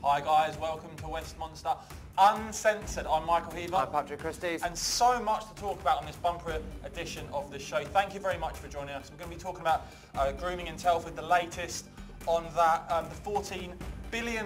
Hi guys, welcome to Westmonster Uncensored. I'm Michael Heaver. I'm Patrick Christie. And so much to talk about on this bumper edition of the show. Thank you very much for joining us. We're going to be talking about grooming in Telford, the latest on that, the £14 billion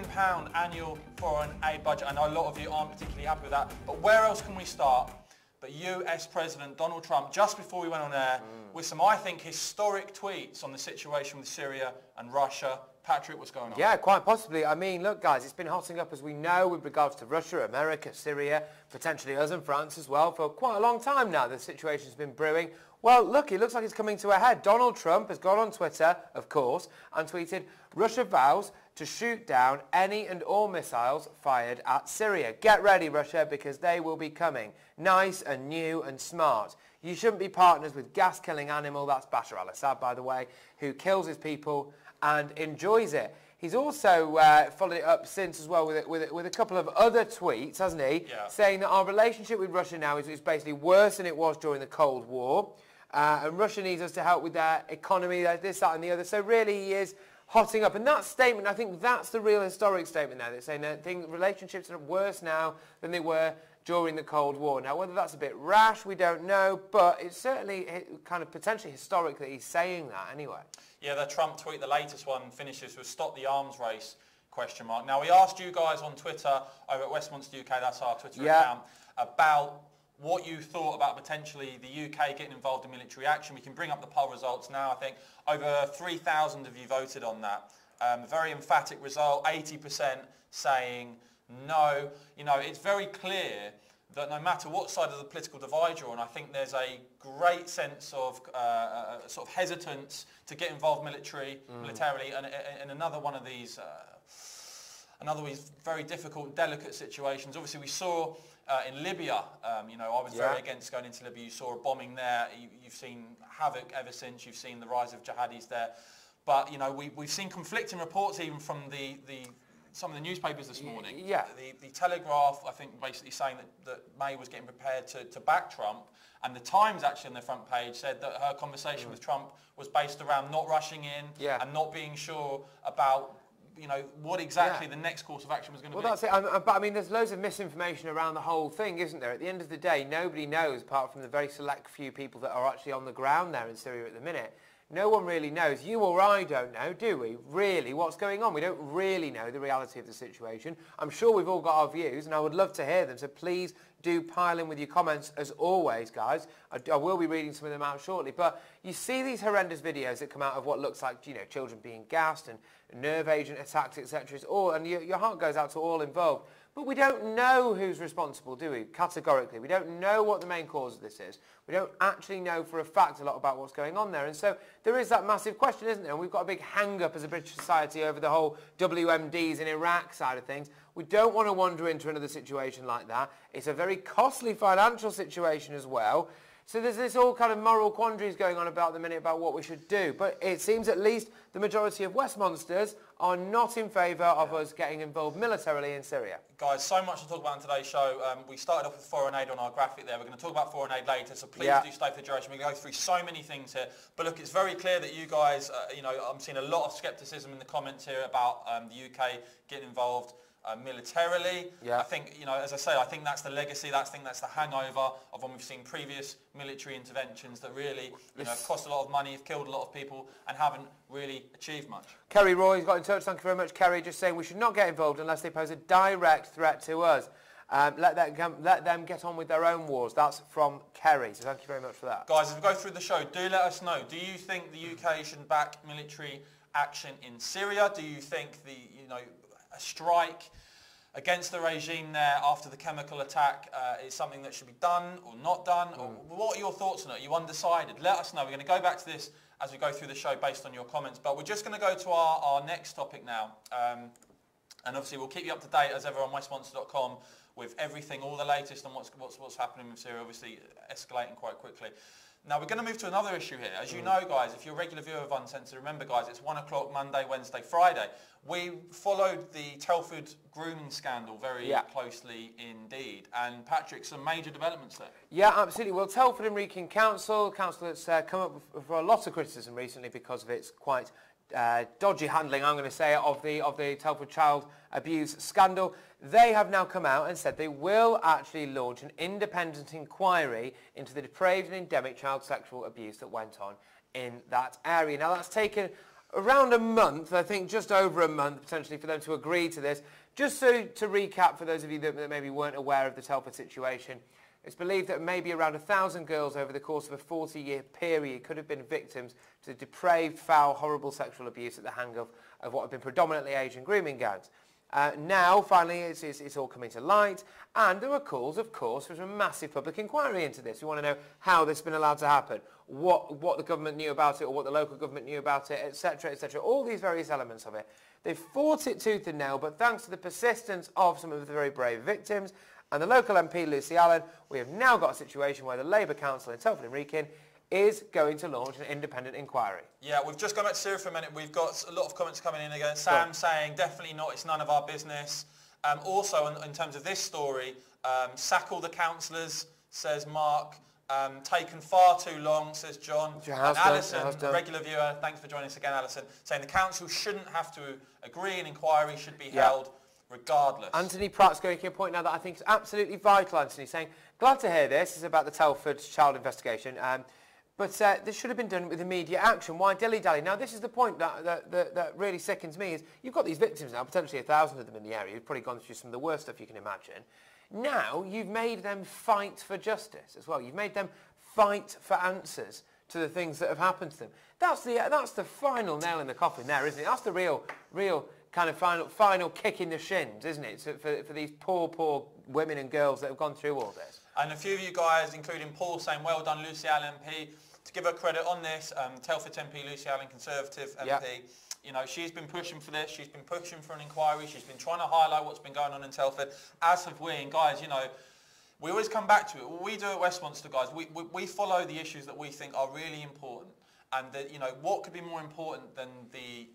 annual foreign aid budget. I know a lot of you aren't particularly happy with that, but where else can we start? But US President Donald Trump, just before we went on air, with some, I think, historic tweets on the situation with Syria and Russia. Patrick, what's going on? Yeah, quite possibly. I mean, look, guys, it's been hotting up, as we know, with regards to Russia, America, Syria, potentially us and France as well, for quite a long time now. The situation's been brewing. Well, look, it looks like it's coming to a head. Donald Trump has gone on Twitter, of course, and tweeted, Russia vows to shoot down any and all missiles fired at Syria. Get ready, Russia, because they will be coming. Nice and new and smart. You shouldn't be partners with gas-killing animal, that's Bashar al-Assad, by the way, who kills his people and enjoys it. He's also followed it up since as well with a couple of other tweets, hasn't he? Yeah. Saying that our relationship with Russia now is basically worse than it was during the Cold War. And Russia needs us to help with their economy, this, that and the other. So really he is hotting up. And that statement, I think that's the real historic statement there. They're saying that relationships are worse now than they were during the Cold War. Now, whether that's a bit rash, we don't know, but it's certainly kind of potentially historic that he's saying that anyway. Yeah, the Trump tweet, the latest one, finishes with "Stop the arms race?" ? Now, we asked you guys on Twitter over at Westmonster UK, that's our Twitter account, about what you thought about potentially the UK getting involved in military action. We can bring up the poll results now. I think over 3,000 of you voted on that. Very emphatic result, 80% saying no. You know, it's very clear that no matter what side of the political divide you're on, I think there's a great sense of sort of hesitance to get involved militarily, and another one of these very difficult, delicate situations. Obviously, we saw in Libya, you know, I was very against going into Libya. You saw a bombing there. You've seen havoc ever since. You've seen the rise of jihadis there. But, you know, we've seen conflicting reports even from some of the newspapers this morning. Yeah. The Telegraph, I think, basically saying that May was getting prepared to back Trump. And the Times, actually, on their front page, said that her conversation with Trump was based around not rushing in and not being sure about, you know, what exactly the next course of action was going to be. Well, that's it. But, I mean, there's loads of misinformation around the whole thing, isn't there? At the end of the day, nobody knows, apart from the very select few people that are actually on the ground there in Syria at the minute. No one really knows. You or I don't know, do we? Really, what's going on? We don't really know the reality of the situation. I'm sure we've all got our views, and I would love to hear them. So please do pile in with your comments, as always, guys. I will be reading some of them out shortly. But you see these horrendous videos that come out of what looks like, you know, children being gassed and nerve agent attacks, etc. It's all, and your heart goes out to all involved. But we don't know who's responsible, do we? Categorically. We don't know what the main cause of this is. We don't actually know for a fact a lot about what's going on there. And so there is that massive question, isn't there? And we've got a big hang-up as a British society over the whole WMDs in Iraq side of things. We don't want to wander into another situation like that. It's a very costly financial situation as well. So there's this all kind of moral quandaries going on about the minute about what we should do. But it seems at least the majority of Westmonsters are not in favour of us getting involved militarily in Syria. Guys, so much to talk about in today's show. We started off with foreign aid on our graphic there. We're going to talk about foreign aid later, so please do stay for the duration. We're going to go through so many things here. But look, it's very clear that you guys, you know, I'm seeing a lot of scepticism in the comments here about the UK getting involved militarily. I think, you know, as I say, I think that's the legacy, that's the hangover of when we've seen previous military interventions that really, you know, have cost a lot of money, have killed a lot of people and haven't really achieved much. Kerry Roy's got in touch. Thank you very much, Kerry, just saying we should not get involved unless they pose a direct threat to us. Let them get on with their own wars. That's from Kerry, so thank you very much for that. Guys, as we go through the show, do let us know. Do you think the UK should back military action in Syria? Do you think a strike against the regime there after the chemical attack is something that should be done or not done? Or what are your thoughts on it? Are you undecided? Let us know. We're going to go back to this as we go through the show based on your comments. But we're just going to go to our next topic now. And obviously we'll keep you up to date as ever on westmonster.com with everything, all the latest on what's happening with Syria, obviously escalating quite quickly. Now we're going to move to another issue here. As you know, guys, if you're a regular viewer of Uncensored, remember, guys, it's 1 o'clock Monday, Wednesday, Friday. We followed the Telford grooming scandal very closely indeed. And Patrick, some major developments there. Yeah, absolutely. Well, Telford and Wrekin Council that's come up for a lot of criticism recently because of its quite dodgy handling, I'm going to say, of the Telford child abuse scandal. They have now come out and said they will actually launch an independent inquiry into the depraved and endemic child sexual abuse that went on in that area. Now, that's taken around a month, I think just over a month potentially, for them to agree to this. Just so to recap for those of you that maybe weren't aware of the Telford situation, it's believed that maybe around 1,000 girls over the course of a 40-year period could have been victims to depraved, foul, horrible sexual abuse at the hands of what have been predominantly Asian grooming gangs. Now, finally, it's all coming to light, and there were calls, of course, for a massive public inquiry into this. We want to know how this has been allowed to happen, what the government knew about it, or what the local government knew about it, etc., etc., all these various elements of it. They've fought it tooth and nail, but thanks to the persistence of some of the very brave victims and the local MP, Lucy Allen, we have now got a situation where the Labour Council in Telford and Wrekin is going to launch an independent inquiry. Yeah, we've just gone back to Syria for a minute. We've got a lot of comments coming in again. Sam saying, definitely not, it's none of our business. Also, in terms of this story, sack all the councillors, says Mark. Taken far too long, says John. And Alison, a regular viewer, thanks for joining us again, Alison, saying the council shouldn't have to agree, an inquiry should be held regardless. Anthony Pratt's going to make a point now that I think is absolutely vital, Anthony, saying, glad to hear this. This is about the Telford child investigation. But this should have been done with immediate action. Why dilly-dally? Now, this is the point that really sickens me, is you've got these victims now, potentially 1,000 of them in the area, who've probably gone through some of the worst stuff you can imagine. Now, you've made them fight for justice as well. You've made them fight for answers to the things that have happened to them. That's the final nail in the coffin there, isn't it? That's the real kind of final kick in the shins, isn't it, for these poor women and girls that have gone through all this. And a few of you guys, including Paul, saying, well done, Lucy Allen MP. To give her credit on this, Telford MP, Lucy Allen, Conservative MP, you know, she's been pushing for this. She's been pushing for an inquiry. She's been trying to highlight what's been going on in Telford, as have we. And guys, you know, we always come back to it. What we do at Westmonster, guys, we follow the issues that we think are really important. And that, you know, what could be more important than the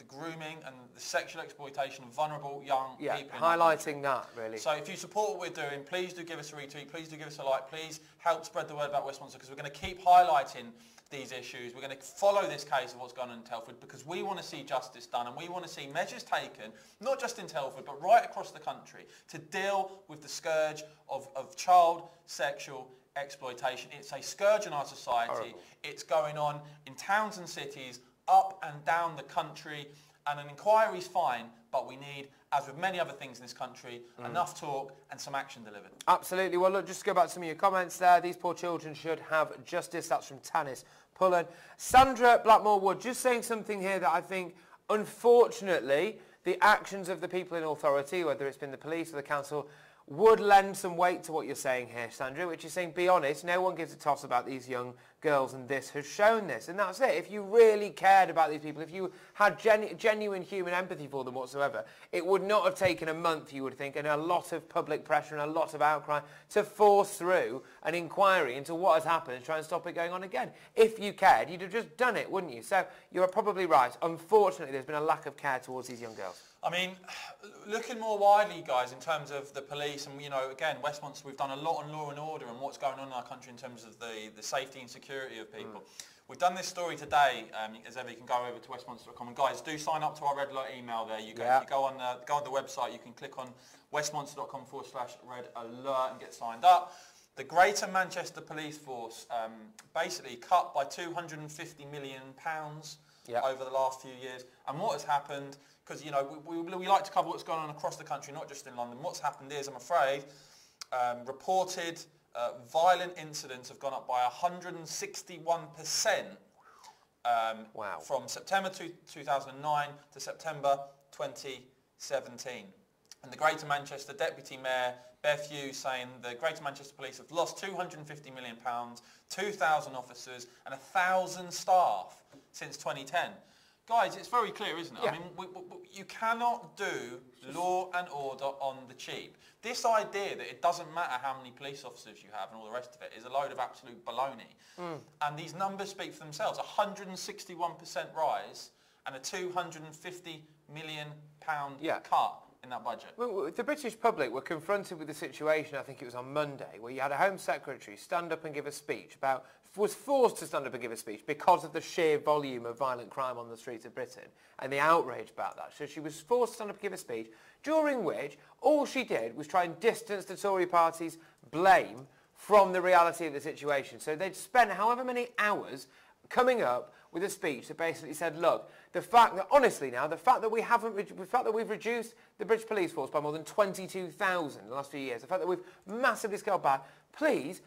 grooming and the sexual exploitation of vulnerable young people? Highlighting that, really. So if you support what we're doing, please do give us a retweet, please do give us a like, please help spread the word about Westmonster, because we're going to keep highlighting these issues. We're going to follow this case of what's going on in Telford, because we want to see justice done, and we want to see measures taken, not just in Telford, but right across the country, to deal with the scourge of child sexual exploitation. It's a scourge in our society. Horrible. It's going on in towns and cities, up and down the country, and an inquiry is fine, but we need, as with many other things in this country, enough talk and some action delivered. Absolutely. Well, look, just to go back to some of your comments there, these poor children should have justice. That's from Tanis Pullen. Sandra Blackmore Wood, just saying something here that I think, unfortunately, the actions of the people in authority, whether it's been the police or the council, would lend some weight to what you're saying here, Sandra, which is saying, be honest, no one gives a toss about these young girls, and this has shown this. And that's it. If you really cared about these people, if you had genuine human empathy for them whatsoever, it would not have taken a month, you would think, and a lot of public pressure and a lot of outcry to force through an inquiry into what has happened and try and stop it going on again. If you cared, you'd have just done it, wouldn't you? So you're probably right. Unfortunately, there's been a lack of care towards these young girls. I mean, looking more widely, guys, in terms of the police, and, you know, again, Westmonster, we've done a lot on law and order and what's going on in our country in terms of the safety and security of people. We've done this story today, as ever, you can go over to westmonster.com. And guys, do sign up to our red alert email there. You go on the website, you can click on westmonster.com/red alert and get signed up. The Greater Manchester Police Force basically cut by £250 million over the last few years. And what has happened, because, you know, we like to cover what's going on across the country, not just in London. What's happened is, I'm afraid, reported violent incidents have gone up by 161% from September 2009 to September 2017. And the Greater Manchester Deputy Mayor, Beth Hughes, saying the Greater Manchester Police have lost £250 million, 2,000 officers and 1,000 staff since 2010. Guys, it's very clear, isn't it? Yeah. I mean, you cannot do law and order on the cheap. This idea that it doesn't matter how many police officers you have and all the rest of it is a load of absolute baloney. And these numbers speak for themselves. 161% rise and a £250 million cut in that budget. Well, the British public were confronted with the situation, I think it was on Monday, where you had a Home Secretary stand up and give a speech was forced to stand up and give a speech because of the sheer volume of violent crime on the streets of Britain and the outrage about that. So she was forced to stand up and give a speech, during which all she did was try and distance the Tory party's blame from the reality of the situation. So they'd spent however many hours coming up with a speech that basically said, look, the fact that, honestly now, the fact that we've reduced the British police force by more than 22,000 in the last few years, the fact that we've massively scaled back, please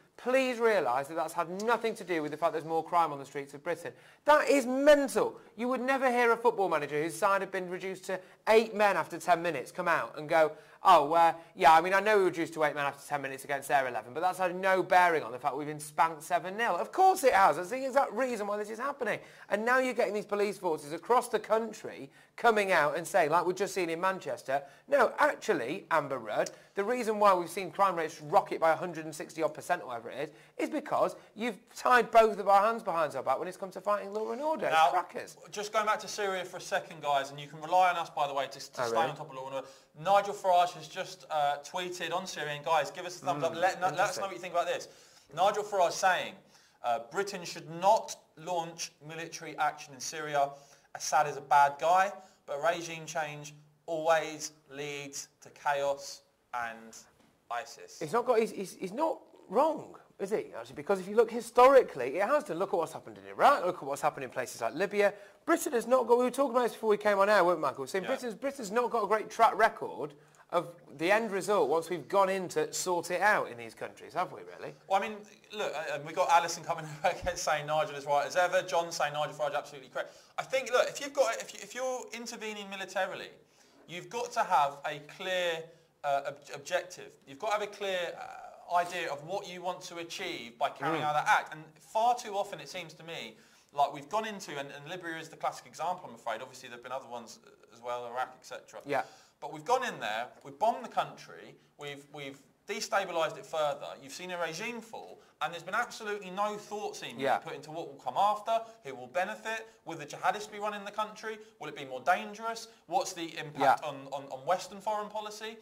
realise that that's had nothing to do with the fact there's more crime on the streets of Britain. That is mental. You would never hear a football manager whose side had been reduced to 8 men after 10 minutes come out and go, oh, yeah, I mean, I know we reduced to 8 men after 10 minutes against their 11, but that's had no bearing on the fact we've been spanked 7-0. Of course it has. That's the exact reason why this is happening. And now you're getting these police forces across the country coming out and saying, like we've just seen in Manchester, no, actually, Amber Rudd, the reason why we've seen crime rates rocket by 160-odd% or whatever it is because you've tied both of our hands behind our back when it's come to fighting law and order. Now, it's crackers. Just going back to Syria for a second, guys, and you can rely on us, by the way, to stay on top of law and order. Nigel Farage has just tweeted on Syria, and guys, give us a thumbs up. Let us know what you think about this. Nigel Farage saying, Britain should not launch military action in Syria. Assad is a bad guy, but regime change always leads to chaos and ISIS. He's not wrong, is he, actually? Because if you look historically, it has to. Look at what's happened in Iraq, look at what's happened in places like Libya. Britain has not got, we were talking about this before we came on air, weren't we, Michael? Saying Britain's not got a great track record of the end result once we've gone in to sort it out in these countries, have we, really? Well, I mean, look, we've got Alison coming again saying Nigel is right as ever. John saying Nigel Farage absolutely correct. I think, look, if you're intervening militarily, you've got to have a clear objective. You've got to have a clear idea of what you want to achieve by carrying out that act. And far too often, it seems to me, like we've gone into, and Libya is the classic example, I'm afraid. Obviously, there have been other ones as well, Iraq, etc. Yeah. But we've gone in there, we've bombed the country, we've destabilised it further, you've seen a regime fall, and there's been absolutely no thought seemingly put into what will come after, who will benefit, will the jihadists be running the country, will it be more dangerous, what's the impact on Western foreign policy?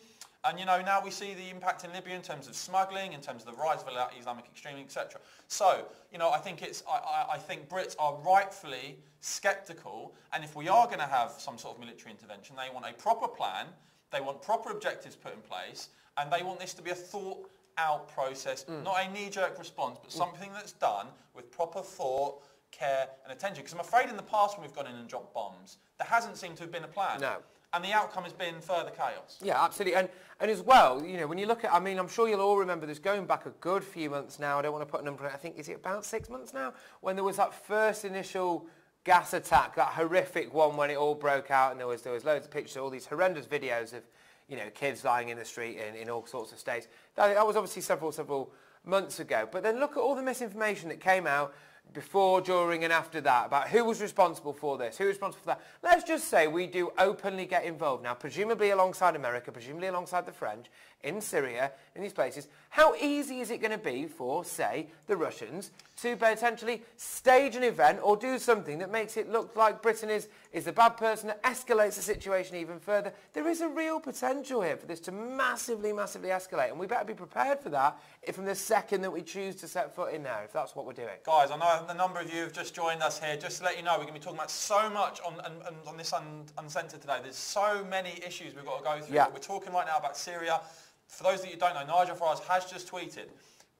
And, you know, now we see the impact in Libya in terms of smuggling, in terms of the rise of Islamic extremism, etc. So, you know, I think I think Brits are rightfully sceptical, and if we are going to have some sort of military intervention, they want a proper plan, they want proper objectives put in place, and they want this to be a thought-out process, not a knee-jerk response, but something that's done with proper thought, care and attention. Because I'm afraid in the past when we've gone in and dropped bombs, there hasn't seemed to have been a plan. No. And the outcome has been further chaos. Yeah, absolutely. And as well, you know, when you look at, I mean, I'm sure you'll all remember this going back a good few months now. I don't want to put a number on it. I think, is it about 6 months now? When there was that first initial gas attack, that horrific one when it all broke out, and there was loads of pictures, all these horrendous videos of, you know, kids lying in the street in all sorts of states. That was obviously several months ago. But then look at all the misinformation that came out before, during and after that about who was responsible for this, who was responsible for that. Let's just say we do openly get involved now, presumably alongside America, presumably alongside the French, in Syria, in these places. How easy is it going to be for, say, the Russians to potentially stage an event or do something that makes it look like Britain is the bad person, that escalates the situation even further? There is a real potential here for this to massively escalate, and we better be prepared for that from the second that we choose to set foot in there, if that's what we're doing. Guys, I know a number of you have just joined us here. Just to let you know, we're going to be talking about so much on this Uncensored today. There's so many issues we've got to go through. Yeah. We're talking right now about Syria. For those of you who don't know, Nigel Farage has just tweeted,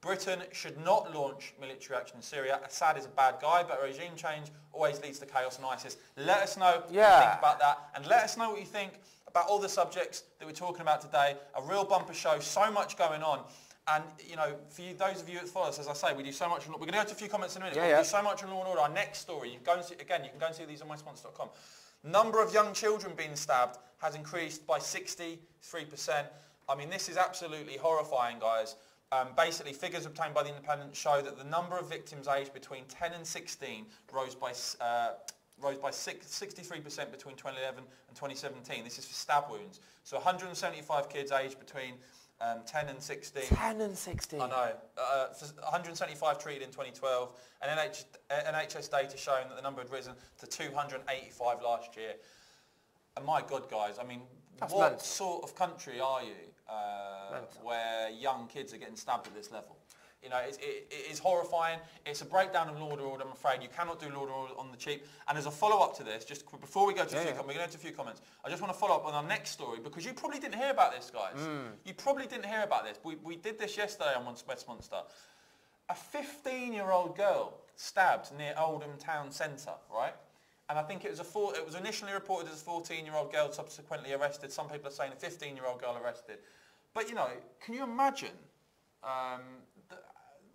Britain should not launch military action in Syria. Assad is a bad guy, but regime change always leads to chaos and ISIS. Let us know what you think about that, and let us know what you think about all the subjects that we're talking about today. A real bumper show, so much going on. And, you know, for you, those of you that follow us, as I say, we do so much. We're going to go to a few comments in a minute. We do so much on Law and Order. Our next story, you can go and see, again, you can go and see these on Westmonster.com. Number of young children being stabbed has increased by 63%. I mean, this is absolutely horrifying, guys. Basically, figures obtained by The Independent show that the number of victims aged between 10 and 16 rose by 63% between 2011 and 2017. This is for stab wounds. So 175 kids aged between 10 and 16. 10 and 16. I know. 175 treated in 2012, and NHS data showing that the number had risen to 285 last year. And my God, guys, I mean, That's what mental. sort of country are you where young kids are getting stabbed at this level? You know, it is horrifying. It's a breakdown of law and order, I'm afraid. You cannot do law and order on the cheap. And as a follow-up to this, just before we go to we're going to go to a few comments, I just want to follow up on our next story, because you probably didn't hear about this, guys. You probably didn't hear about this. We did this yesterday on Westmonster. A 15-year-old girl stabbed near Oldham Town Centre, right? And I think it was initially reported as a 14-year-old girl, subsequently arrested. Some people are saying a 15-year-old girl arrested. But, you know, can you imagine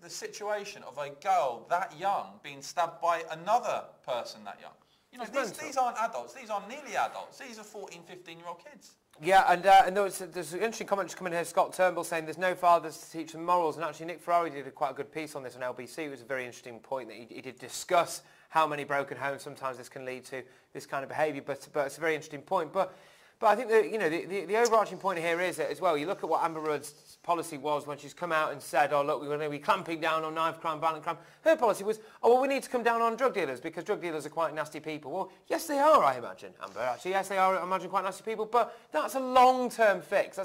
the situation of a girl that young being stabbed by another person that young? You know, these aren't adults. These aren't nearly adults. These are 14, 15-year-old kids. Yeah, and there's an interesting comment just coming here. Scott Turnbull saying there's no fathers to teach them morals. And actually, Nick Ferrari did quite a good piece on this on LBC. It was a very interesting point that he did discuss how many broken homes sometimes this can lead to this kind of behaviour. But it's a very interesting point. But I think that, you know, the overarching point here is that as well, you look at what Amber Rudd's policy was when she's come out and said, oh, look, we're going to be clamping down on knife crime, violent crime. Her policy was, oh, well, we need to come down on drug dealers because drug dealers are quite nasty people. Well, yes, they are, I imagine, Amber. Actually, yes, they are, I imagine, quite nasty people. But that's a long-term fix.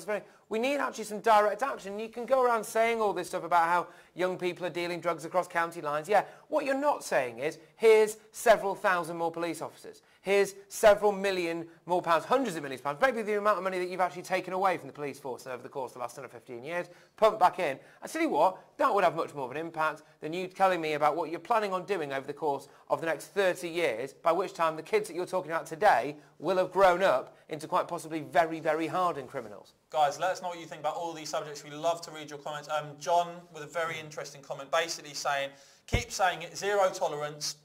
We need actually some direct action. You can go around saying all this stuff about how young people are dealing drugs across county lines. Yeah, what you're not saying is, here's several thousand more police officers. Here's several million more pounds, hundreds of millions of pounds, maybe the amount of money that you've actually taken away from the police force over the course of the last 10 or 15 years, pumped back in. I tell you what, that would have much more of an impact than you telling me about what you're planning on doing over the course of the next 30 years, by which time the kids that you're talking about today will have grown up into quite possibly very, very hardened criminals. Guys, let us know what you think about all these subjects. We love to read your comments. John with a very interesting comment, basically saying, keep saying it, zero tolerance,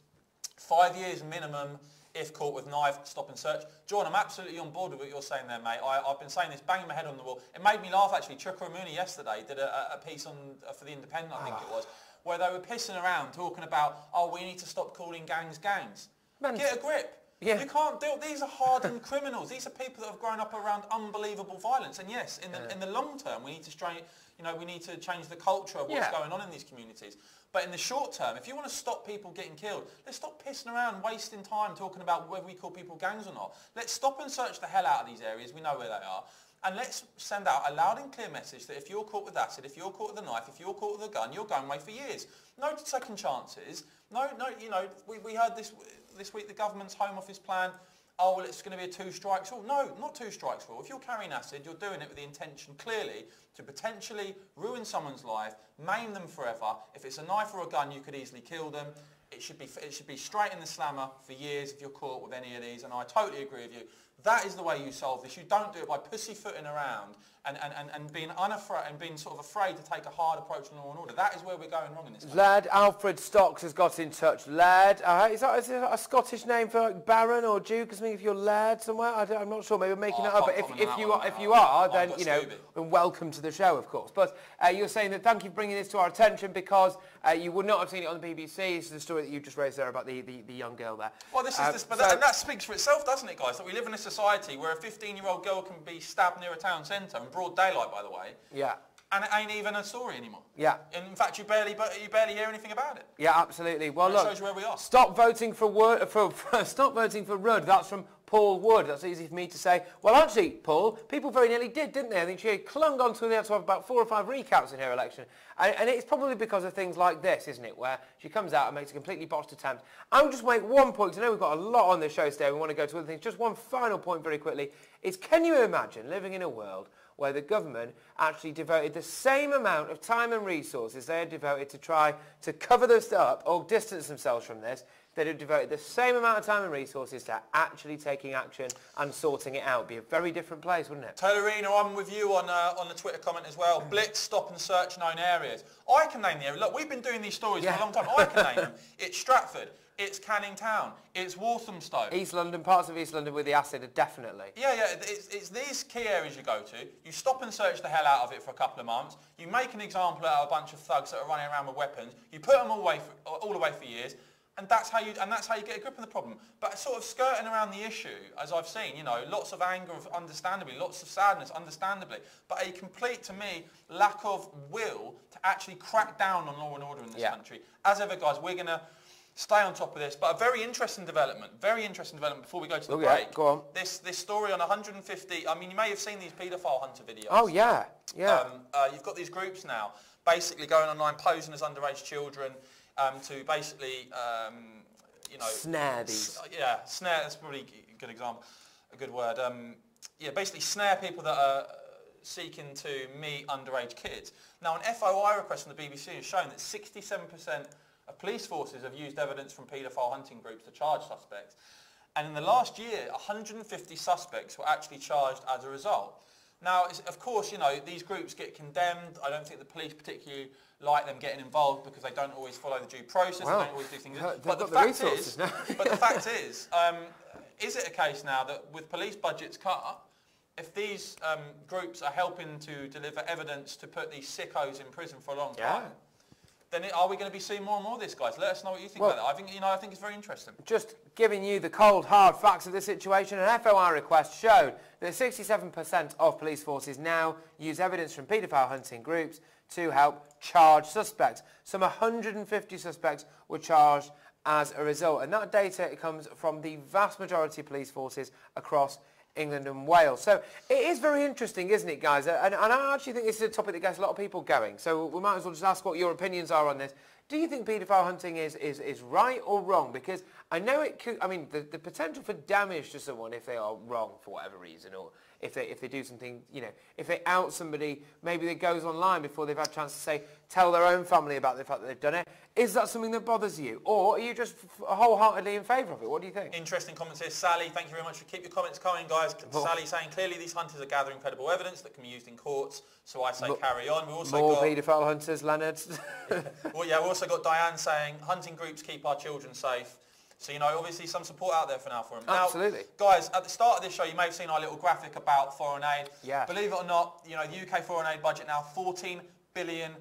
5 years minimum if caught with knife, stop and search. John, I'm absolutely on board with what you're saying there, mate. I've been saying this, banging my head on the wall. It made me laugh, actually. Chukka Mooney yesterday did a piece on for The Independent, I think it was, where they were pissing around talking about, oh, we need to stop calling gangs gangs. Get a grip. Yeah. You can't do it. These are hardened criminals. These are people that have grown up around unbelievable violence. And yes, in the long term, we need to we need to change the culture of what's going on in these communities. But in the short term, if you want to stop people getting killed, let's stop pissing around, wasting time talking about whether we call people gangs or not. Let's stop and search the hell out of these areas. We know where they are. And let's send out a loud and clear message that if you're caught with acid, if you're caught with a knife, if you're caught with a gun, you're going away for years. No second chances. No, you know, we heard this week the government's Home Office plan. Oh, well, it's going to be a 2 strikes rule. No, not 2 strikes rule. If you're carrying acid, you're doing it with the intention, clearly, to potentially ruin someone's life, maim them forever. If it's a knife or a gun, you could easily kill them. It should be straight in the slammer for years if you're caught with any of these, and I totally agree with you. That is the way you solve this. You don't do it by pussyfooting around and being unafraid and being sort of afraid to take a hard approach to law and order. That is where we're going wrong in this. Lad Alfred Stocks has got in touch. Lad, is that a Scottish name for like Baron or Duke or something? If you're lad somewhere, I'm not sure. Maybe I'm making that up. But if you are, then you know, welcome to the show, of course. But you're saying that thank you for bringing this to our attention because you would not have seen it on the BBC. This is the story that you just raised there about the young girl there. Well, that speaks for itself, doesn't it, guys? That we live in a society where a 15-year-old girl can be stabbed near a town centre in broad daylight, by the way. Yeah. And it ain't even a story anymore. Yeah. And in fact, you barely hear anything about it. Yeah, absolutely. Well, look, shows you where we are. Stop voting for stop voting for Rudd. That's from Paul Wood. That's easy for me to say. Well, actually, Paul, people very nearly did, didn't they? I think she clung on to have about 4 or 5 recounts in her election. And it's probably because of things like this, isn't it, where she comes out and makes a completely botched attempt. I will just make one point, because I know we've got a lot on this show today. We want to go to other things. Just one final point very quickly. Is can you imagine living in a world where the government actually devoted the same amount of time and resources they had devoted to try to cover this up or distance themselves from this, they'd have devoted the same amount of time and resources to actually taking action and sorting it out. It'd be a very different place, wouldn't it? Taylorina, I'm with you on the Twitter comment as well. Blitz, stop and search known areas. I can name the area. Look, we've been doing these stories for a long time. I can name them. It's Stratford. It's Canning Town. It's Walthamstow. East London, parts of East London with the acid, definitely. Yeah. It's these key areas you go to. You stop and search the hell out of it for a couple of months. You make an example out of a bunch of thugs that are running around with weapons. You put them all away for years. And that's how you get a grip on the problem. But sort of skirting around the issue, as I've seen, you know, lots of anger, understandably, lots of sadness, understandably, but a complete, to me, lack of will to actually crack down on law and order in this country. As ever, guys, we're gonna stay on top of this. But a very interesting development before we go to the break. Yeah, go on. This story on 150, I mean, you may have seen these paedophile hunter videos. Oh, yeah, yeah. You've got these groups now basically going online, posing as underage children to basically, you know... Snare these. Yeah, snare, that's probably a good example, a good word. Yeah, basically snare people that are seeking to meet underage kids. Now, an FOI request from the BBC has shown that 67% of police forces have used evidence from paedophile hunting groups to charge suspects. And in the last year, 150 suspects were actually charged as a result. Now, of course, you know, these groups get condemned. I don't think the police particularly like them getting involved because they don't always follow the due process. Well, they don't always do things. But the fact is it a case now that with police budgets cut, if these groups are helping to deliver evidence to put these sickos in prison for a long time, then are we going to be seeing more and more of this, guys? Let us know what you think about that. I think it's very interesting. Just giving you the cold, hard facts of the situation, an FOI request showed that 67% of police forces now use evidence from paedophile hunting groups to help charge suspects. Some 150 suspects were charged as a result. And that data comes from the vast majority of police forces across England and Wales. So it is very interesting, isn't it, guys? And I actually think this is a topic that gets a lot of people going. So we might as well just ask what your opinions are on this. Do you think paedophile hunting is right or wrong? Because I know it could, I mean, the potential for damage to someone if they are wrong for whatever reason, or if they do something, you know, if they out somebody, maybe it goes online before they've had a chance to say, tell their own family about the fact that they've done it. Is that something that bothers you? Or are you just wholeheartedly in favour of it? What do you think? Interesting comments here. Sally, thank you very much. Keep your comments coming, guys. Sally saying, clearly these hunters are gathering credible evidence that can be used in courts. So I say carry on. We also more paedophile hunters, Leonard. Well, yeah, we also got Diane saying, hunting groups keep our children safe. So, you know, obviously some support out there for now for them. Absolutely. Now, guys, at the start of this show, you may have seen our little graphic about foreign aid. Yeah. Believe it or not, you know, the UK foreign aid budget now, £14 billion.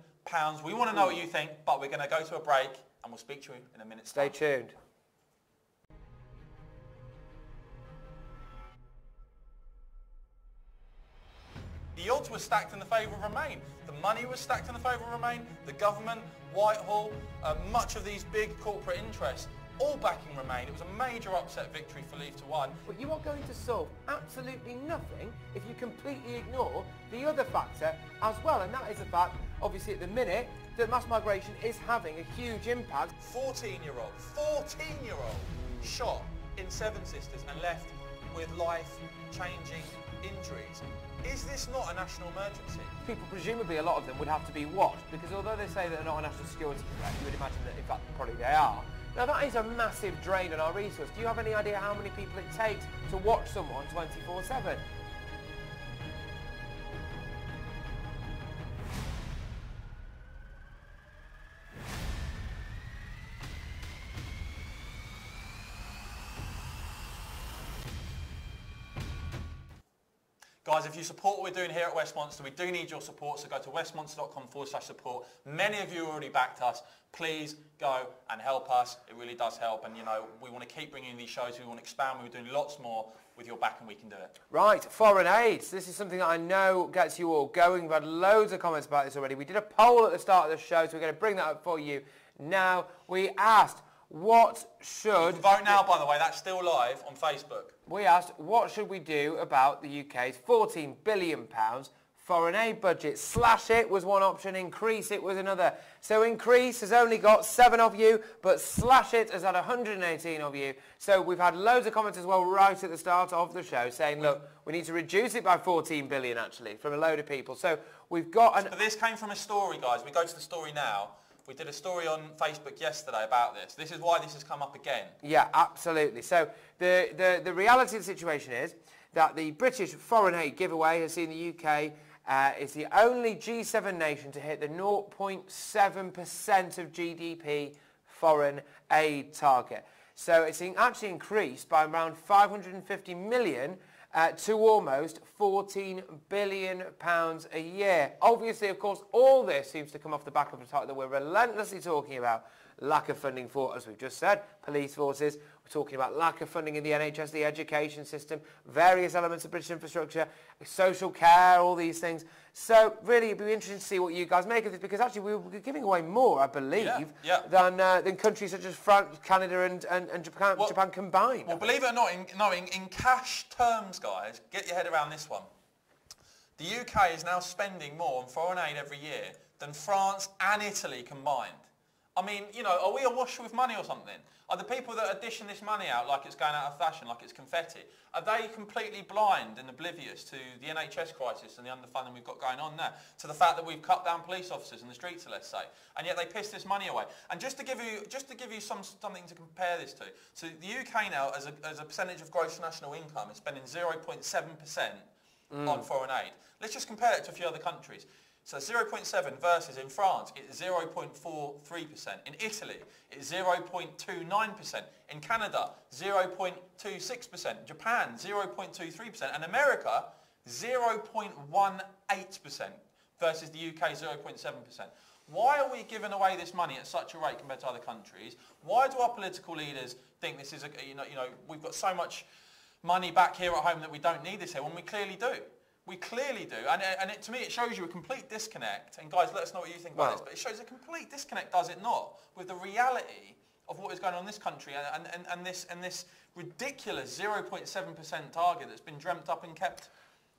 We want to know what you think, but we're going to go to a break and we'll speak to you in a minute. Stay tuned. The odds were stacked in the favour of Remain. The money was stacked in the favour of Remain. The government, Whitehall, much of these big corporate interests, all backing Remain. It was a major upset victory for Leave to One. But you are going to solve absolutely nothing if you completely ignore the other factor as well. And that is the fact, obviously at the minute, that mass migration is having a huge impact. 14-year-old shot in Seven Sisters and left with life-changing injuries. Is this not a national emergency? People, presumably a lot of them, would have to be watched, because although they say that they're not a national security threat, you would imagine that in fact probably they are. Now that is a massive drain on our resource. Do you have any idea how many people it takes to watch someone 24/7? Guys, if you support what we're doing here at Westmonster, we do need your support, so go to westmonster.com/support. Many of you already backed us. Please go and help us. It really does help, and you know, we want to keep bringing these shows. We want to expand. We're doing lots more. With your back and we can do it. Right, foreign aid. This is something that I know gets you all going. We've had loads of comments about this already. We did a poll at the start of the show, so we're going to bring that up for you now. We asked, what should... You can vote now, by the way. That's still live on Facebook. We asked, what should we do about the UK's £14 billion foreign aid budget? Slash it was one option, increase it was another. So increase has only got 7 of you, but slash it has had 118 of you. So we've had loads of comments as well right at the start of the show saying, look, we need to reduce it by 14 billion actually, from a load of people. So we've got... But this came from a story, guys. We go to the story now. We did a story on Facebook yesterday about this. This is why this has come up again. Yeah, absolutely. So the reality of the situation is that the British foreign aid giveaway has seen the UK is the only G7 nation to hit the 0.7% of GDP foreign aid target. So it's actually increased by around 550 million to almost £14 billion a year. Obviously, of course, all this seems to come off the back of the topic that we're relentlessly talking about. Lack of funding for, as we've just said, police forces. We're talking about lack of funding in the NHS, the education system, various elements of British infrastructure, social care, all these things. So really, it'd be interesting to see what you guys make of this, because actually we're giving away more, I believe, than countries such as France, Canada and Japan combined. Well, believe it or not, in cash terms, guys, get your head around this one. The UK is now spending more on foreign aid every year than France and Italy combined. I mean, you know, are we awash with money or something? Are the people that are dishing this money out like it's going out of fashion, like it's confetti, are they completely blind and oblivious to the NHS crisis and the underfunding we've got going on there, to the fact that we've cut down police officers in the streets, let's say, and yet they piss this money away? And just to give you something to compare this to, so the UK now, as a percentage of gross national income, is spending 0.7% on foreign aid. Let's just compare it to a few other countries. So 0.7 versus in France, it's 0.43%. In Italy, it's 0.29%. In Canada, 0.26%. Japan, 0.23%. And America, 0.18% versus the UK, 0.7%. Why are we giving away this money at such a rate compared to other countries? Why do our political leaders think this is we've got so much money back here at home that we don't need this here, when we clearly do? We clearly do, and to me it shows you a complete disconnect, and guys, let us know what you think about this, but it shows a complete disconnect, does it not, with the reality of what is going on in this country and this ridiculous 0.7% target that's been dreamt up and kept.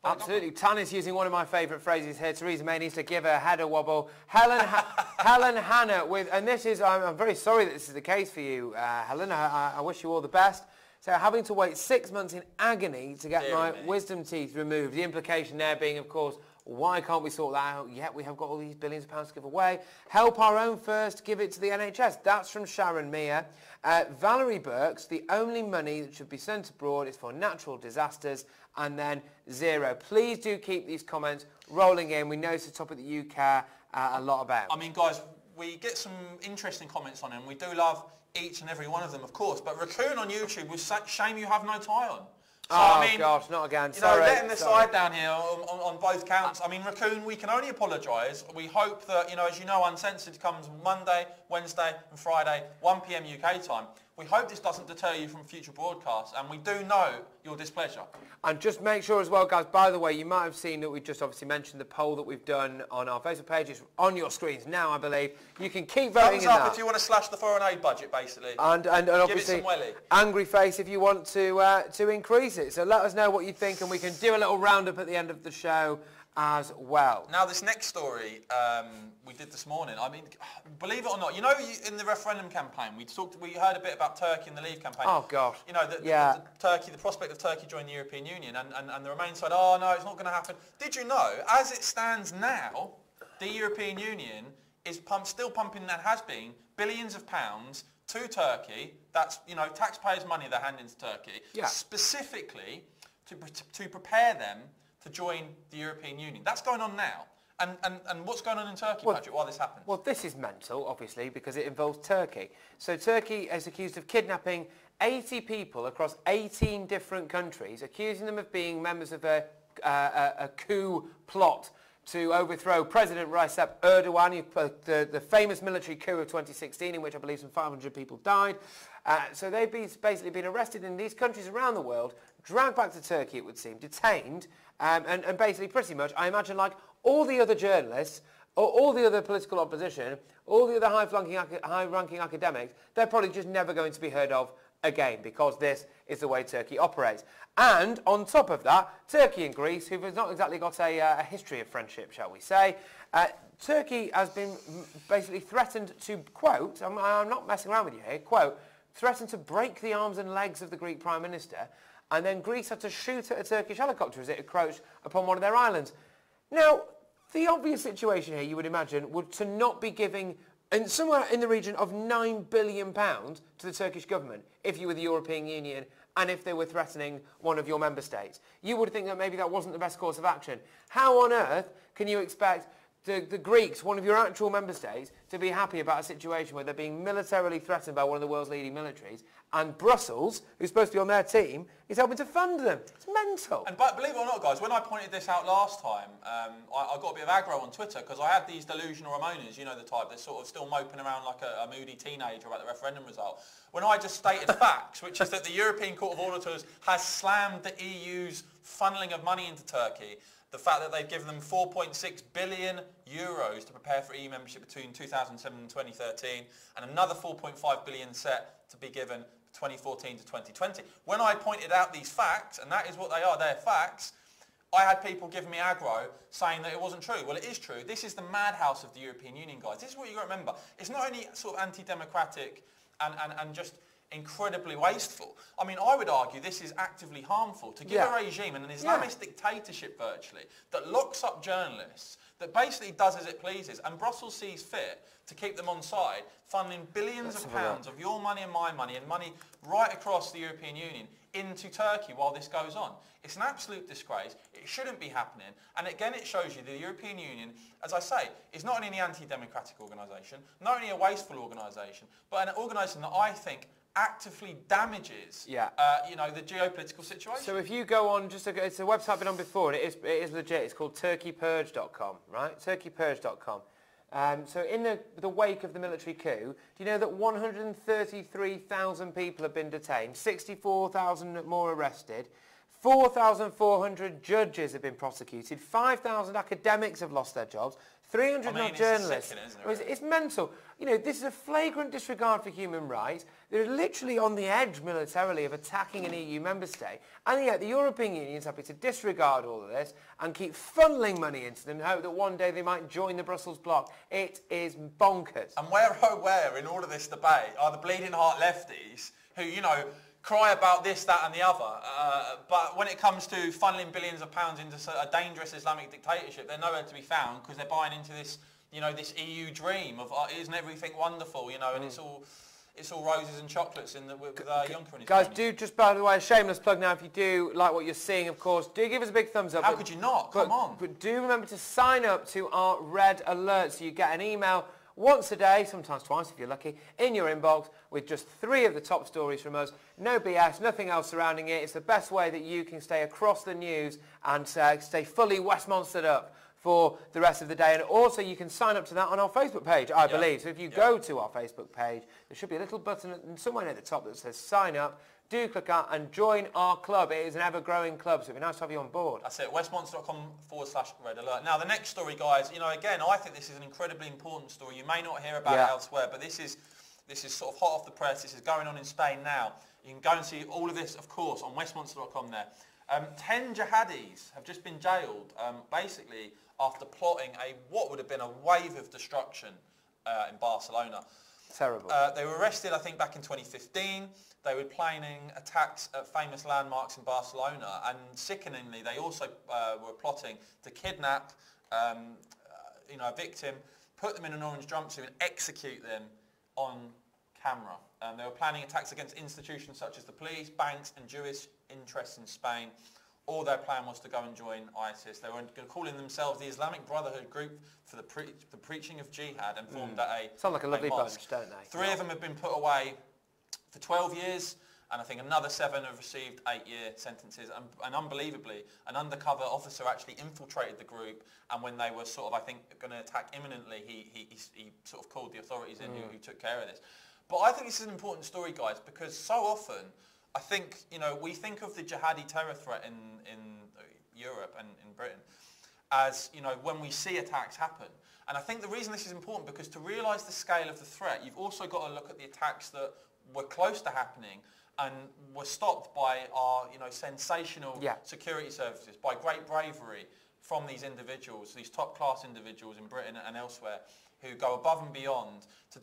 Absolutely. Tanya's using one of my favourite phrases here. Theresa May needs to give her head a wobble. Helen Hannah with, and this is, I'm very sorry that this is the case for you, Helen. I wish you all the best. So having to wait 6 months in agony to get my wisdom teeth removed. The implication there being, of course, why can't we sort that out? Yet we have got all these billions of pounds to give away. Help our own first, give it to the NHS. That's from Sharon Meir. Valerie Burks, the only money that should be sent abroad is for natural disasters, and then zero. Please do keep these comments rolling in. We know it's a topic that you care a lot about. I mean, guys, we get some interesting comments on it, and we do love each and every one of them, of course. But Raccoon on YouTube was shame you have no tie on. So, I mean, gosh, not again. Sorry. Letting the side down here on both counts. I mean, Raccoon, we can only apologise. We hope that, as you know, Uncensored comes Monday, Wednesday and Friday, 1 p.m. UK time. We hope this doesn't deter you from future broadcasts, and we do know your displeasure. And just make sure as well, guys, by the way, you might have seen that we've just obviously mentioned the poll that we've done on our Facebook page. It's on your screens now, I believe. You can keep voting Thumbs up if you want to slash the foreign aid budget, basically. And obviously, give it some welly. Angry face if you want to increase it. So let us know what you think, and we can do a little roundup at the end of the show as well. Now, this next story we did this morning, I mean, believe it or not, in the referendum campaign, we heard a bit about Turkey and the Leave campaign. Oh, gosh. The prospect of Turkey joining the European Union, and the Remain side, oh, no, it's not going to happen. Did you know, as it stands now, the European Union is still pumping, and has been, billions of pounds to Turkey. That's, taxpayers' money they're handing to Turkey, specifically to prepare them to join the European Union. That's going on now. And what's going on in Turkey, Patrick, while this happens? Well, this is mental, obviously, because it involves Turkey. So Turkey is accused of kidnapping 80 people across 18 different countries, accusing them of being members of a coup plot to overthrow President Recep Erdogan, the famous military coup of 2016, in which I believe some 500 people died. So they've basically been arrested in these countries around the world, dragged back to Turkey, it would seem, detained, and basically pretty much, I imagine, like all the other journalists, or all the other political opposition, all the other high-ranking academics, they're probably just never going to be heard of again, because this is the way Turkey operates. And on top of that, Turkey and Greece, who've not exactly got a history of friendship, shall we say, Turkey has been basically threatened to, quote, I'm not messing around with you here, quote, threatened to break the arms and legs of the Greek Prime Minister, and then Greece had to shoot at a Turkish helicopter as it encroached upon one of their islands. Now, the obvious situation here, you would imagine, would to not be giving somewhere in the region of £9 billion to the Turkish government if you were the European Union and if they were threatening one of your member states. You would think that maybe that wasn't the best course of action. How on earth can you expect the Greeks, one of your actual member states, to be happy about a situation where they're being militarily threatened by one of the world's leading militaries, and Brussels, who's supposed to be on their team, is helping to fund them. It's mental. And but believe it or not, guys, when I pointed this out last time, I got a bit of aggro on Twitter because I had these delusional Ramonas, you know the type, that's sort of still moping around like a moody teenager about the referendum result. When I just stated facts, which is that the European Court of Auditors has slammed the EU's funneling of money into Turkey, the fact that they've given them 4.6 billion euros to prepare for EU membership between 2007 and 2013, and another 4.5 billion set to be given 2014 to 2020. When I pointed out these facts, and that is what they are, they're facts, I had people giving me aggro saying that it wasn't true. Well, it is true. This is the madhouse of the European Union, guys. This is what you've got to remember. It's not only sort of anti-democratic and just incredibly wasteful. I mean, I would argue this is actively harmful to give a regime and an Islamist dictatorship virtually that locks up journalists, that basically does as it pleases, and Brussels sees fit to keep them on side, funneling billions of pounds of your money and my money and money right across the European Union into Turkey while this goes on. It's an absolute disgrace. It shouldn't be happening. And again, it shows you the European Union, as I say, is not only an anti-democratic organisation, not only a wasteful organisation, but an organisation that I think actively damages, you know, the geopolitical situation. So if you go on, it's a website I've been on before, and it is legit. It's called turkeypurge.com, right? Turkeypurge.com. So in the wake of the military coup, do you know that 133,000 people have been detained, 64,000 more arrested, 4,400 judges have been prosecuted, 5,000 academics have lost their jobs, 300 journalists. Sickening, isn't it, really? It's mental. You know, this is a flagrant disregard for human rights. They're literally on the edge militarily of attacking an EU member state, and yet the European Union is happy to disregard all of this and keep funneling money into them in hope that one day they might join the Brussels bloc. It is bonkers. And where in all of this debate are the bleeding heart lefties who, you know, cry about this, that and the other, but when it comes to funneling billions of pounds into a dangerous Islamic dictatorship, they're nowhere to be found because they're buying into this, you know, this EU dream of isn't everything wonderful, you know, and it's all roses and chocolates with Juncker and his Guys, family. do, just by the way, a shameless plug now, if you do like what you're seeing, of course, do give us a big thumbs up. How could you not? Come on. But do remember to sign up to our red alert so you get an email once a day, sometimes twice if you're lucky, in your inbox with just 3 of the top stories from us. No BS, nothing else surrounding it. It's the best way that you can stay across the news and stay fully Westmonstered up for the rest of the day. And also you can sign up to that on our Facebook page, I believe. So if you go to our Facebook page, there should be a little button somewhere near the top that says sign up. Do click out and join our club. It is an ever-growing club, so it'd be nice to have you on board. That's it, westmonster.com/red alert. Now, the next story, guys, you know, again, I think this is an incredibly important story. You may not hear about it elsewhere, but this is sort of hot off the press. This is going on in Spain now. You can go and see all of this, of course, on westmonster.com there. 10 jihadis have just been jailed, basically, after plotting what would have been a wave of destruction in Barcelona. Terrible. They were arrested, I think, back in 2015. They were planning attacks at famous landmarks in Barcelona, and sickeningly, they also were plotting to kidnap, you know, a victim, put them in an orange jumpsuit, and execute them on camera. They were planning attacks against institutions such as the police, banks, and Jewish interests in Spain. All their plan was to go and join ISIS. They were calling themselves the Islamic Brotherhood Group for the preaching of Jihad, and formed Sound like a lovely bunch, don't they? 3 of them have been put away for 12 years, and I think another 7 have received 8-year sentences. And unbelievably, an undercover officer actually infiltrated the group, and when they were sort of, I think, going to attack imminently, he sort of called the authorities in who took care of this. But I think this is an important story, guys, because so often, I think, you know, we think of the jihadi terror threat in Europe and in Britain as, you know, when we see attacks happen. And I think the reason this is important, because to realise the scale of the threat, you've also got to look at the attacks that were close to happening and were stopped by our, you know, sensational security services, by great bravery from these individuals, these top-class individuals in Britain and elsewhere, who go above and beyond to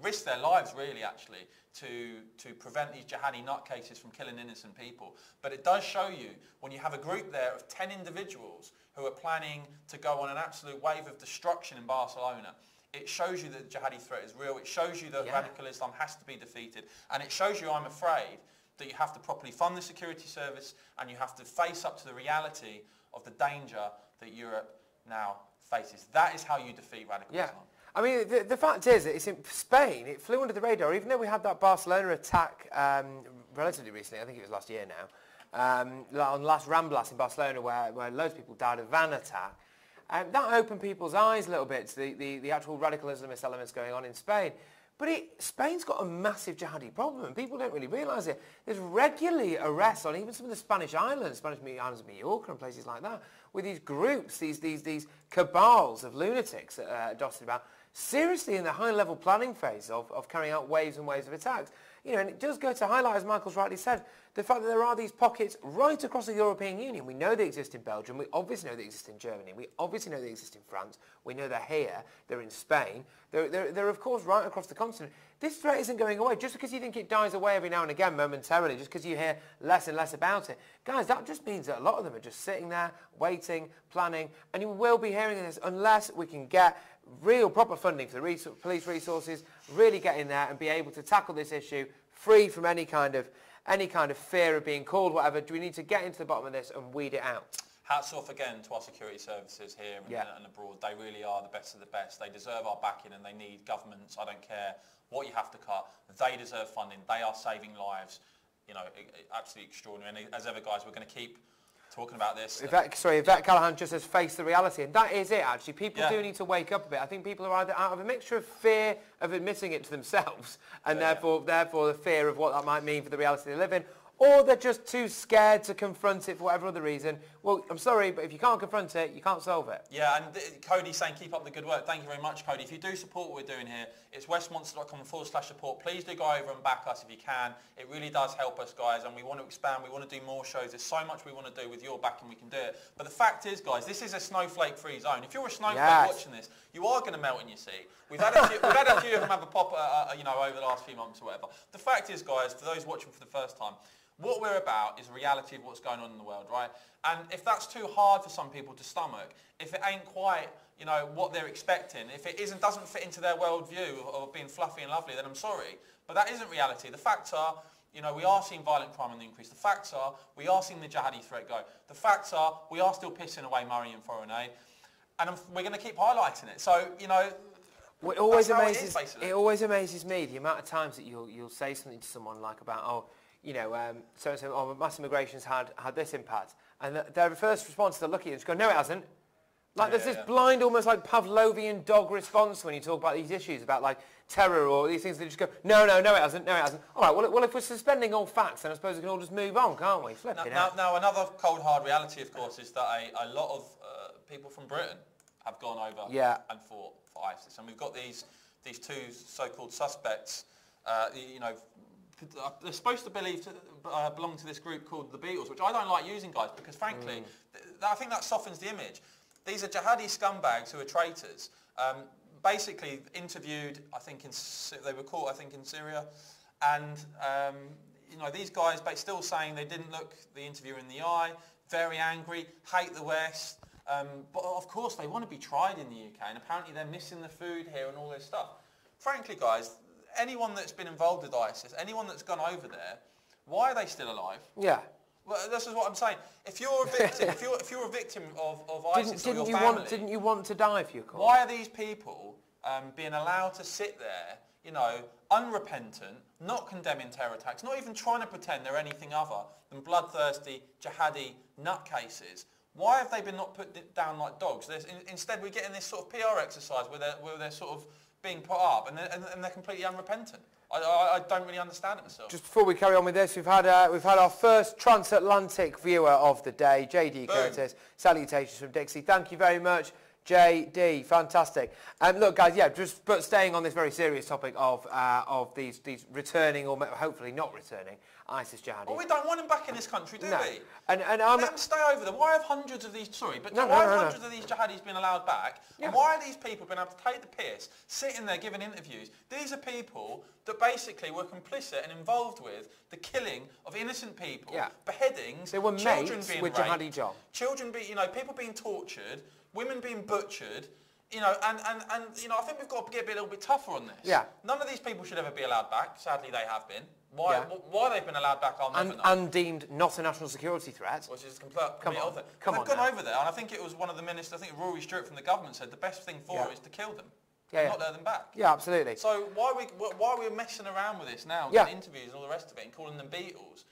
risk their lives, really, actually, to prevent these jihadi nutcases from killing innocent people. But it does show you, when you have a group there of 10 individuals who are planning to go on an absolute wave of destruction in Barcelona, it shows you that the jihadi threat is real. It shows you that radical Islam has to be defeated. And it shows you, I'm afraid, that you have to properly fund the security service, and you have to face up to the reality of the danger that Europe now faces. That is how you defeat radical Islam. I mean, the fact is that it's in Spain, it flew under the radar, even though we had that Barcelona attack relatively recently, I think it was last year now, on Las Ramblas in Barcelona where loads of people died of a van attack. That opened people's eyes a little bit to the actual radical Islamist elements going on in Spain. But Spain's got a massive jihadi problem, and people don't really realise it. There's regularly arrests on even some of the Spanish islands of Mallorca and places like that, with these groups, these cabals of lunatics that are dotted about, seriously in the high-level planning phase of carrying out waves and waves of attacks. You know, and it does go to highlight, as Michael's rightly said, the fact that there are these pockets right across the European Union. We know they exist in Belgium. We obviously know they exist in Germany. We obviously know they exist in France. We know they're here. They're in Spain. They're of course, right across the continent. This threat isn't going away. Just because you think it dies away every now and again momentarily, just because you hear less and less about it. Guys, that just means that a lot of them are just sitting there, waiting, planning, and you will be hearing this unless we can get real proper funding for the police resources, really get in there and be able to tackle this issue free from any kind of fear of being called whatever. Do we need to get into the bottom of this and weed it out? Hats off again to our security services here and abroad. They really are the best of the best. They deserve our backing, and they need governments. I don't care what you have to cut. They deserve funding. They are saving lives. You know, absolutely extraordinary. And as ever, guys, we're going to keep talking about this. Yvette Callahan just says face the reality, and that is it actually. People do need to wake up a bit. I think people are either out of a mixture of fear of admitting it to themselves and therefore the fear of what that might mean for the reality they live in, or they're just too scared to confront it for whatever other reason. Well, I'm sorry, but if you can't confront it, you can't solve it. Yeah, and Cody's saying keep up the good work. Thank you very much, Cody. If you do support what we're doing here, it's westmonster.com/support. Please do go over and back us if you can. It really does help us, guys, and we want to expand. We want to do more shows. There's so much we want to do with your backing. We can do it. But the fact is, guys, this is a snowflake-free zone. If you're a snowflake watching this, you are going to melt in your seat. We've had a few of them have a pop, over the last few months or whatever. The fact is, guys, for those watching for the first time, what we're about is the reality of what's going on in the world, right? And if that's too hard for some people to stomach, if it ain't quite, what they're expecting, if it doesn't fit into their worldview of being fluffy and lovely, then I'm sorry. But that isn't reality. The facts are, we are seeing violent crime on the increase. The facts are, we are seeing the jihadi threat go. The facts are, we are still pissing away Murray and Foreign, and we're going to keep highlighting it. So, well, it always amazes me the amount of times that you'll say something to someone like about, so mass immigration's had this impact. And their first response, they'll look at you and just go, no, it hasn't. Like there's this blind, almost like Pavlovian dog response when you talk about these issues, about like terror or these things. They just go, no, it hasn't, no, it hasn't. All right, well, if we're suspending all facts, then I suppose we can all just move on, can't we? Now, another cold, hard reality, of course, is that a lot of people from Britain have gone over and fought for ISIS. And we've got these two so-called suspects, they're supposed to belong to this group called the Beatles, which I don't like using, guys, because frankly, I think that softens the image. These are jihadi scumbags who are traitors. Basically interviewed, they were caught, in Syria, and these guys still saying they didn't look the interviewer in the eye, very angry, hate the West, but of course they want to be tried in the UK, and apparently they're missing the food here and all this stuff. Frankly, guys, anyone that's been involved with ISIS, anyone that's gone over there, why are they still alive? Yeah. Well, this is what I'm saying. If you're a victim, if you're a victim of ISIS or your family, didn't you want to die for your cause? Why are these people being allowed to sit there, unrepentant, not condemning terror attacks, not even trying to pretend they're anything other than bloodthirsty jihadi nutcases? Why have they been not put down like dogs? Instead, we're getting this sort of PR exercise where they're sort of being put up and they're completely unrepentant. I don't really understand it myself. Just before we carry on with this, we've had our first transatlantic viewer of the day, JD Curtis. Salutations from Dixie. Thank you very much, JD. Fantastic. Look, guys, but staying on this very serious topic of these returning or hopefully not returning ISIS jihadis. Well, we don't want them back in this country, do we? And let them stay over there. Why have hundreds of these? Sorry, but why have hundreds of these jihadis been allowed back? Yeah. And why are these people been able to take the piss, sitting there giving interviews? These are people that basically were complicit and involved with the killing of innocent people, beheadings, they were children being with raped, Jihadi John. Children people being tortured, women being butchered. And I think we've got to get a little bit tougher on this. Yeah. None of these people should ever be allowed back. Sadly, they have been. Why they've been allowed back, I'll never know. And deemed not a national security threat. Which is complete other. Come on. They've gone over there, and I think it was one of the ministers, I think Rory Stewart from the government said the best thing for it is to kill them. Not let them back. Yeah, absolutely. So why are we messing around with this now, getting interviews and all the rest of it, and calling them Beatles?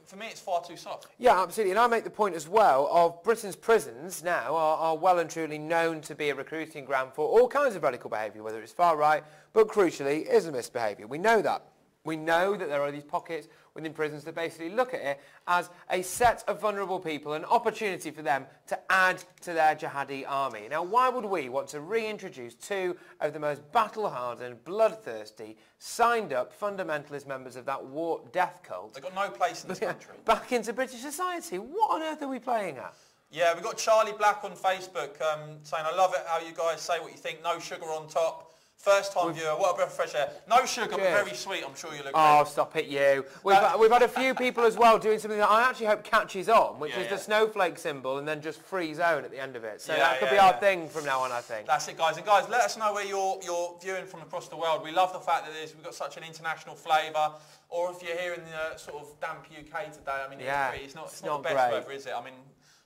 For me, it's far too soft. Yeah, absolutely. And I make the point as well of Britain's prisons now are well and truly known to be a recruiting ground for all kinds of radical behaviour, whether it's far right, but crucially, Islamist behaviour. We know that. We know that there are these pockets within prisons that basically look at it as a set of vulnerable people, an opportunity for them to add to their jihadi army. Now, why would we want to reintroduce two of the most battle-hardened, bloodthirsty, signed-up fundamentalist members of that war death cult? They've got no place in this country. Back into British society? What on earth are we playing at? Yeah, we've got Charlie Black on Facebook saying, I love it how you guys say what you think, no sugar on top. First time viewer, what a breath of fresh air. No sugar, but very sweet, I'm sure you'll agree. Oh, stop it, you. We've had a few people as well doing something that I actually hope catches on, which is the snowflake symbol and then just free zone at the end of it. So that could be our thing from now on, I think. That's it, guys. And guys, let us know where you're viewing from across the world. We love the fact that we've got such an international flavour. Or if you're here in the sort of damp UK today, I mean, it's not the best weather, is it? I mean,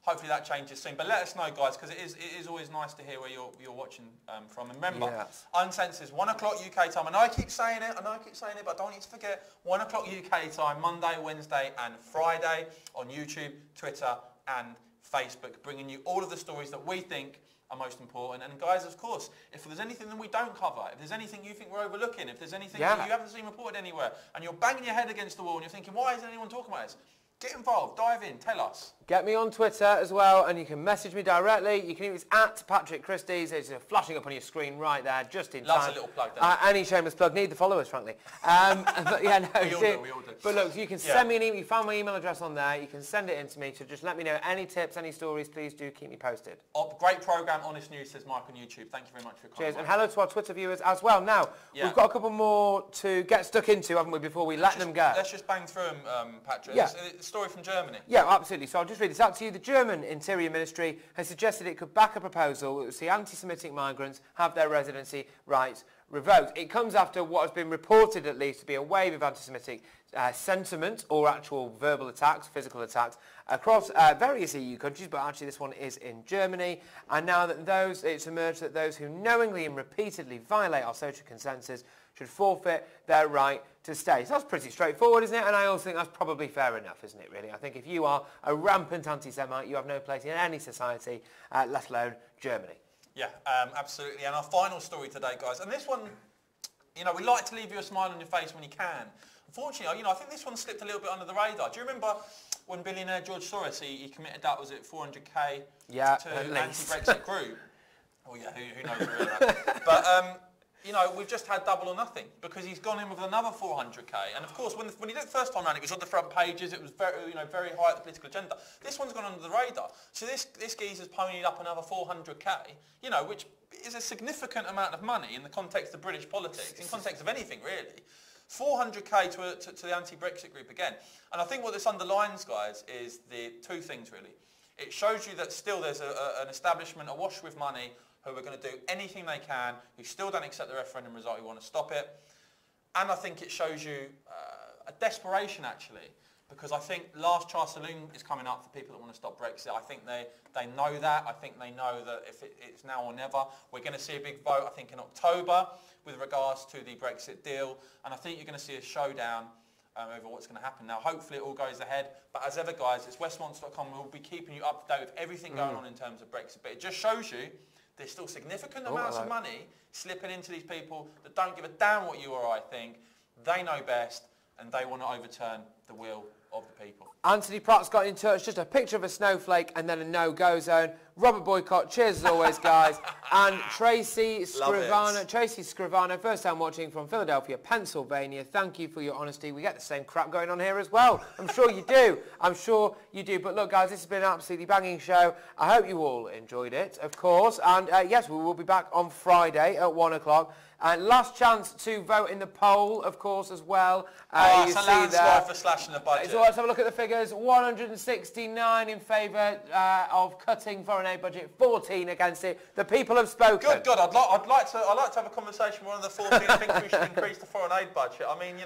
hopefully that changes soon. But let us know, guys, because it is always nice to hear where you're watching from. And remember, Uncensored, 1 o'clock UK time. I know I keep saying it, but I don't want you to forget. 1 o'clock UK time, Monday, Wednesday and Friday on YouTube, Twitter and Facebook, bringing you all of the stories that we think are most important. And guys, of course, if there's anything that we don't cover, if there's anything you think we're overlooking, if there's anything that you haven't seen reported anywhere, and you're banging your head against the wall and you're thinking, why isn't anyone talking about this? Get involved, dive in, tell us. Get me on Twitter as well, and you can message me directly. You can use at Patrick Christie's. It's flashing up on your screen right there, just in time. Loves a little plug there. Any shameless plug. Need the followers, frankly. But yeah, no, we all do. But look, you can send me an email. You found my email address on there. You can send it in to me. So just let me know any tips, any stories. Please do keep me posted. Great programme, Honest News, says Mike on YouTube. Thank you very much for your comment. Cheers, and hello to our Twitter viewers as well. Now, we've got a couple more to get stuck into, haven't we, before we let them go? Let's just bang through them, Patrick. Yeah. The story from Germany. Yeah, absolutely. So I'll just read this out to you. The German Interior Ministry has suggested it could back a proposal that would see anti-Semitic migrants have their residency rights revoked. It comes after what has been reported, at least, to be a wave of anti-Semitic sentiment or actual verbal attacks, physical attacks, across various EU countries, but actually this one is in Germany. And now that it's emerged that those who knowingly and repeatedly violate our social consensus should forfeit their right to stay. So that's pretty straightforward, isn't it? And I also think that's probably fair enough, isn't it, really? I think if you are a rampant anti-Semite, you have no place in any society, let alone Germany. Yeah, absolutely. And our final story today, guys, and this one, we like to leave you a smile on your face when you can. Unfortunately, I think this one slipped a little bit under the radar. Do you remember when billionaire George Soros, he committed that, was it 400k to an anti-Brexit group? Oh yeah, who knows really? But we've just had double or nothing because he's gone in with another 400k. And of course, when he did it the first time around, it was on the front pages. It was very, very high at the political agenda. This one's gone under the radar. So this geezer's ponied up another 400k, which is a significant amount of money in the context of British politics, in context of anything really. 400k to the anti-Brexit group again. And I think what this underlines, guys, is the two things really. It shows you that still there's an establishment awash with money who are going to do anything they can, who still don't accept the referendum result, who want to stop it. And I think it shows you a desperation, actually, because I think last Charles Saloon is coming up for people that want to stop Brexit. I think they know that. I think they know that if it's now or never. We're going to see a big vote, I think, in October with regards to the Brexit deal. And I think you're going to see a showdown over what's going to happen. Now, hopefully it all goes ahead. But as ever, guys, it's Westmonster.com. We'll be keeping you up to date with everything going on in terms of Brexit. But it just shows you there's still significant amounts of money slipping into these people that don't give a damn what you or I think. They know best, and they want to overturn the will of the people. Anthony Pratt's got in touch, just a picture of a snowflake and then a no-go zone. Robert Boycott, cheers as always, guys. And Tracy Scrivano, first time watching from Philadelphia, Pennsylvania. Thank you for your honesty. We get the same crap going on here as well. I'm sure you do. I'm sure you do. But look, guys, this has been an absolutely banging show. I hope you all enjoyed it, of course. And yes, we will be back on Friday at 1 o'clock. Last chance to vote in the poll, of course, as well. It's a landslide for slashing the budget. So let's have a look at the figures. 169 in favour of cutting foreign aid budget, 14 against it. The people have spoken. Good God, I'd like to have a conversation with one of the 14 who thinks we should increase the foreign aid budget. I mean,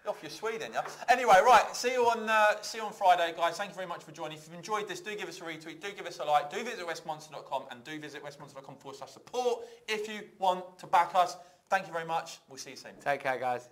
Off your Sweden, yeah. Anyway, right. See you on Friday, guys. Thank you very much for joining. If you've enjoyed this, do give us a retweet, do give us a like, do visit westmonster.com and do visit westmonster.com/support if you want to back us. Thank you very much. We'll see you soon. Take care, guys.